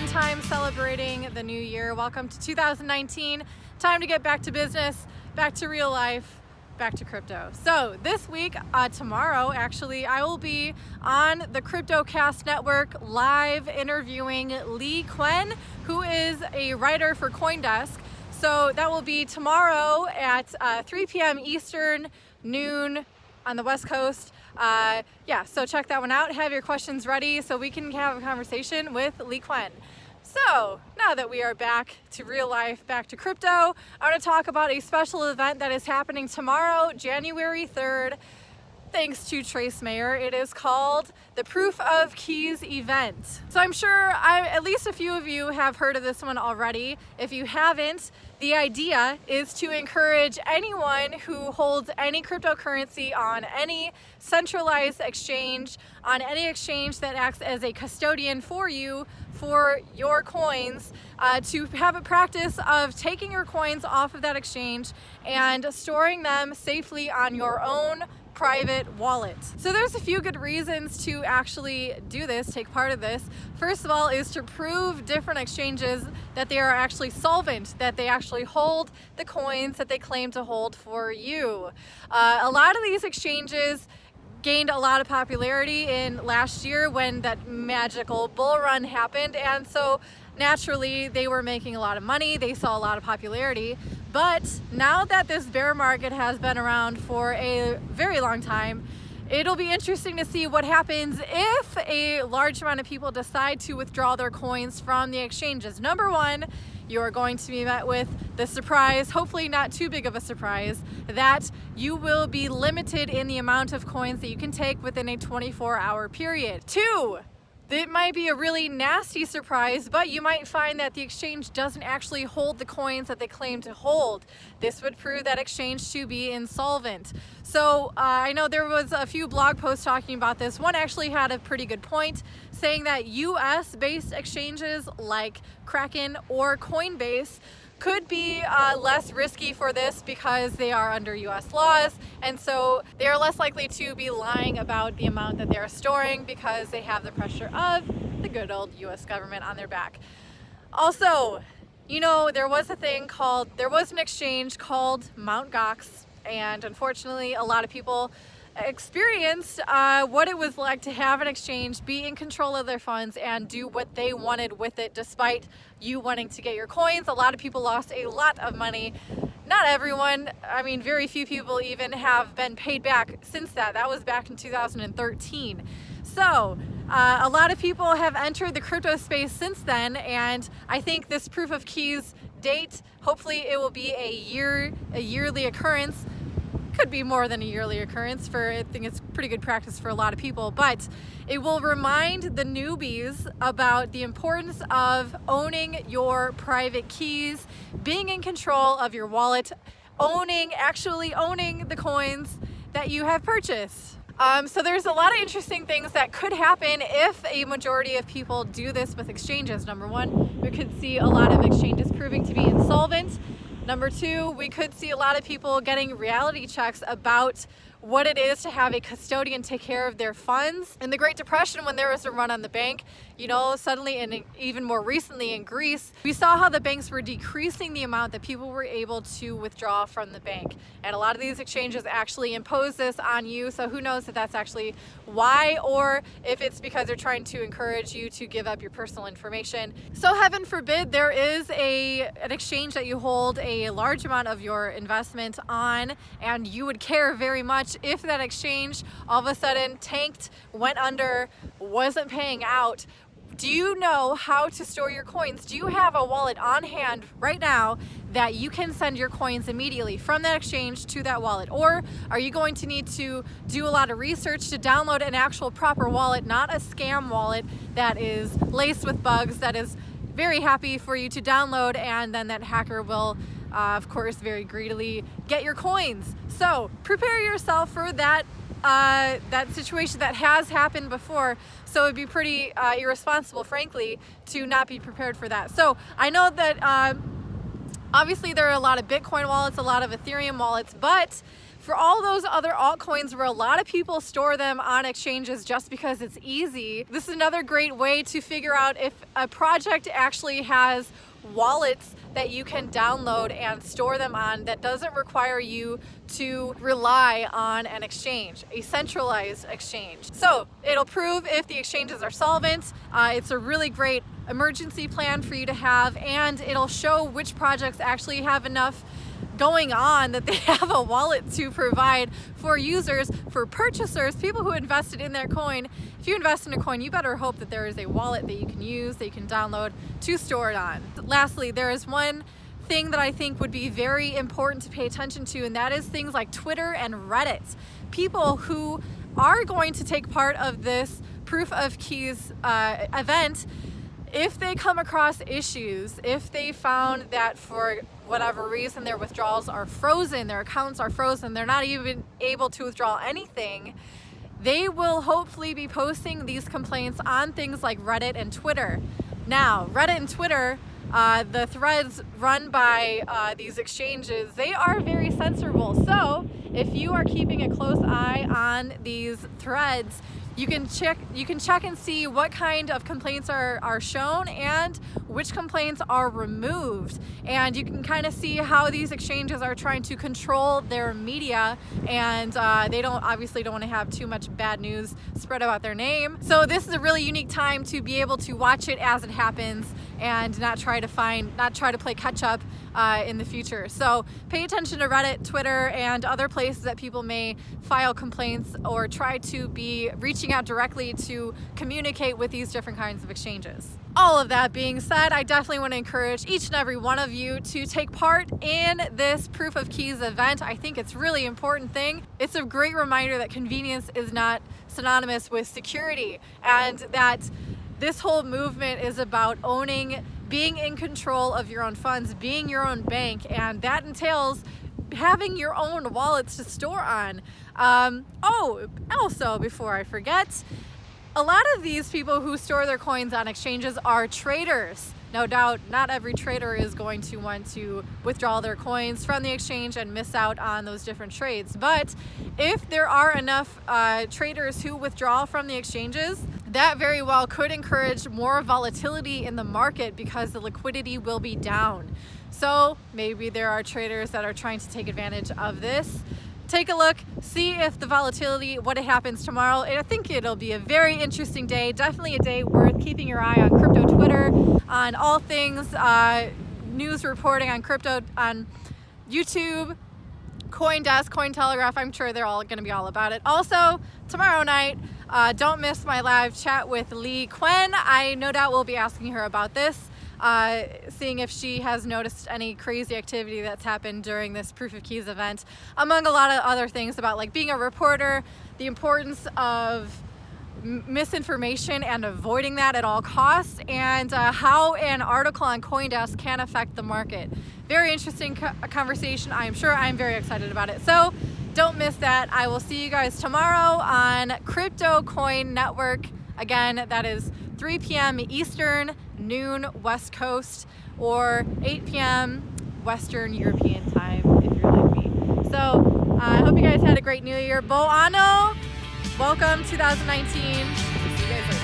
fun time celebrating the new year. Welcome to 2019. Time to get back to business, back to real life, back to crypto. So this week, tomorrow actually, I will be on the CryptoCast Network live interviewing Lee Quen, who is a writer for CoinDesk. So that will be tomorrow at 3 p.m. Eastern, noon on the West Coast. So check that one out. Have your questions ready so we can have a conversation with Lee Quen. So now that we are back to real life, back to crypto, I want to talk about a special event that is happening tomorrow, January 3rd, thanks to Trace Mayer. It is called the Proof of Keys event. So I'm sure at least a few of you have heard of this one already. If you haven't, the idea is to encourage anyone who holds any cryptocurrency on any centralized exchange, on any exchange that acts as a custodian for you, for your coins, to have a practice of taking your coins off of that exchange and storing them safely on your own private wallet. So there's a few good reasons to actually do this, take part of this. First of all is to prove different exchanges that they are actually solvent, that they actually hold the coins that they claim to hold for you. A lot of these exchanges gained a lot of popularity in last year when that magical bull run happened, and so naturally they were making a lot of money, they saw a lot of popularity. But now that this bear market has been around for a very long time, it'll be interesting to see what happens if a large amount of people decide to withdraw their coins from the exchanges. Number one, you are going to be met with the surprise, hopefully not too big of a surprise, that you will be limited in the amount of coins that you can take within a 24-hour period. Two, it might be a really nasty surprise, but you might find that the exchange doesn't actually hold the coins that they claim to hold. This would prove that exchange to be insolvent. So I know there was a few blog posts talking about this. One actually had a pretty good point, saying that US-based exchanges like Kraken or Coinbase could be less risky for this because they are under US laws, and so they are less likely to be lying about the amount that they're storing because they have the pressure of the good old US government on their back. Also, you know, there was an exchange called Mt. Gox, and unfortunately a lot of people experienced what it was like to have an exchange, be in control of their funds, and do what they wanted with it despite you wanting to get your coins. A lot of people lost a lot of money. Not everyone, I mean very few people even have been paid back since that. That was back in 2013. So a lot of people have entered the crypto space since then, and I think this proof of keys date, hopefully it will be a yearly occurrence. Could be more than a yearly occurrence. I think it's pretty good practice for a lot of people, but it will remind the newbies about the importance of owning your private keys, being in control of your wallet, actually owning the coins that you have purchased. So there's a lot of interesting things that could happen if a majority of people do this with exchanges. Number one, we could see a lot of exchanges proving to be insolvent. Number two, we could see a lot of people getting reality checks about what it is to have a custodian take care of their funds. In the Great Depression, when there was a run on the bank, you know, suddenly, and even more recently in Greece, we saw how the banks were decreasing the amount that people were able to withdraw from the bank. And a lot of these exchanges actually impose this on you, so who knows if that's actually why, or if it's because they're trying to encourage you to give up your personal information. So heaven forbid there is an exchange that you hold a large amount of your investment on, and you would care very much if that exchange all of a sudden tanked, went under, wasn't paying out. Do you know how to store your coins? Do you have a wallet on hand right now that you can send your coins immediately from that exchange to that wallet? Or are you going to need to do a lot of research to download an actual proper wallet, not a scam wallet that is laced with bugs, that is very happy for you to download, and then that hacker will of course very greedily get your coins? So prepare yourself for that situation that has happened before. So it'd be pretty irresponsible, frankly, to not be prepared for that. So I know that Obviously, there are a lot of Bitcoin wallets, a lot of Ethereum wallets, but for all those other altcoins where a lot of people store them on exchanges just because it's easy, this is another great way to figure out if a project actually has wallets that you can download and store them on that doesn't require you to rely on an exchange, a centralized exchange. So it'll prove if the exchanges are solvent. It's a really great emergency plan for you to have, and it'll show which projects actually have enough going on that they have a wallet to provide for users, for purchasers, people who invested in their coin. If you invest in a coin, you better hope that there is a wallet that you can use, that you can download to store it on. Lastly, there is one thing that I think would be very important to pay attention to, and that is things like Twitter and Reddit. People who are going to take part of this proof of keys event, if they come across issues, if they found that for whatever reason their withdrawals are frozen, their accounts are frozen, they're not even able to withdraw anything, they will hopefully be posting these complaints on things like Reddit and Twitter. Now, Reddit and Twitter, the threads run by these exchanges, they are very censorable. So if you are keeping a close eye on these threads, you can check and see what kind of complaints are shown and which complaints are removed. And you can kind of see how these exchanges are trying to control their media, and they obviously don't want to have too much bad news spread about their name. So this is a really unique time to be able to watch it as it happens and not try to play catch up in the future. So pay attention to Reddit, Twitter, and other places that people may file complaints or try to be reaching out directly to communicate with these different kinds of exchanges. All of that being said, I definitely want to encourage each and every one of you to take part in this Proof of Keys event. I think it's a really important thing. It's a great reminder that convenience is not synonymous with security, and that this whole movement is about being in control of your own funds, being your own bank, and that entails having your own wallets to store on. Also, before I forget, a lot of these people who store their coins on exchanges are traders. No doubt, not every trader is going to want to withdraw their coins from the exchange and miss out on those different trades. But if there are enough traders who withdraw from the exchanges, that very well could encourage more volatility in the market because the liquidity will be down. So maybe there are traders that are trying to take advantage of this. Take a look, see if the volatility, what happens tomorrow. I think it'll be a very interesting day, definitely a day worth keeping your eye on crypto Twitter, on all things news reporting on crypto on YouTube, CoinDesk, Cointelegraph. I'm sure they're all going to be all about it. Also, tomorrow night, don't miss my live chat with Lee Quen. I no doubt will be asking her about this, seeing if she has noticed any crazy activity that's happened during this Proof of Keys event, among a lot of other things about like being a reporter, the importance of misinformation and avoiding that at all costs, and how an article on CoinDesk can affect the market. Very interesting conversation. I'm sure I'm very excited about it. So don't miss that. I will see you guys tomorrow on Crypto Coin Network. Again, that is 3 p.m. Eastern, noon West Coast, or 8 p.m. Western European time if you're like me. So I hope you guys had a great New Year. Bo Ano, welcome 2019. See you guys later.